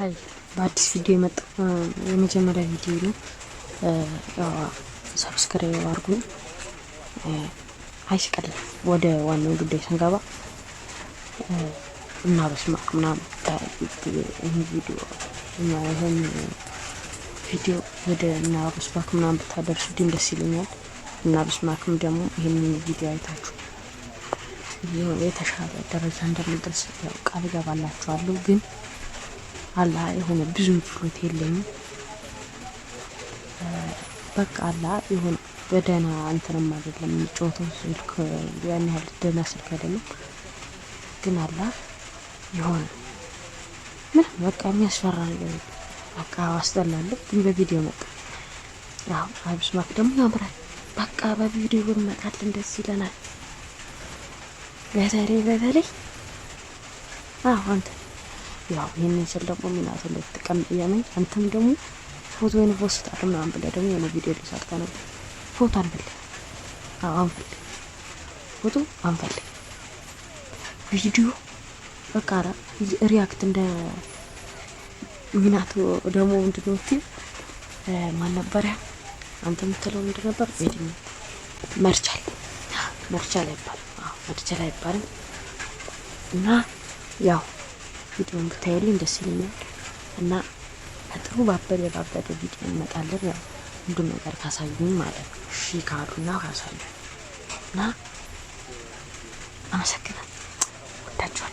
ሀይ በአዲስ ቪዲዮ የመጣ የመጀመሪያ ቪዲዮ ነው። ሰብስክራይብ አድርጉኝ። አይስቀል ወደ ዋናው ጉዳይ ስንገባ እና በስማክ ምናምን ይሄን ቪዲዮ ወደ እና በስማክ ምናምን ብታደርሱልኝ ደስ ይለኛል። እና በስማክም ደግሞ ይሄንን ቪዲዮ አይታችሁ የተሻለ ደረጃ እንደምንደርስ ቃል እገባላችኋለሁ። ግን አላህ የሆነ ብዙ ችሎታ የለኝም። በቃ አላህ የሆነ በደህና እንትንም አይደለም የምጫወተው ስልክ ያን ያህል ደህና ስልክ አይደለም። ግን አላህ የሆነ ምንም በቃ የሚያስፈራ ነገር በቃ አስጠላለሁ። ግን በቪዲዮ መጣ ያው አብስማክ ደግሞ ያምራል። በቃ በቪዲዮ ብንመጣልን ደስ ይለናል። በተለይ አንተ ያው ይሄንን ስል ደግሞ ምናምን ልትቀምጥ ያመኝ አንተም ደግሞ ፎቶ ወይ ፖስት አድርግ ምናምን ብለህ ደግሞ የሆነ ቪዲዮ ሊሰርታ ነው። ፎቶ አንፈልግ፣ አንፈልግ፣ ፎቶ አንፈልግ፣ ቪዲዮ በቃ ሪያክት እንደ ምናቱ ደግሞ ምንድነው ማን ነበር አንተ የምትለው ምንድን ነበር? ቪዲዮ መርቻል ይባላል። እና ያው ቪዲዮን ብታዩልኝ ደስ ይለኛል። እና በጥሩ ባበደ ቪዲዮ እንመጣለን። ያው ሁሉም ነገር ካሳዩኝ ማለት ነው። እሺ ካሉና ካሳዩኝ እና አመሰግናለሁ። ወዳችኋለሁ።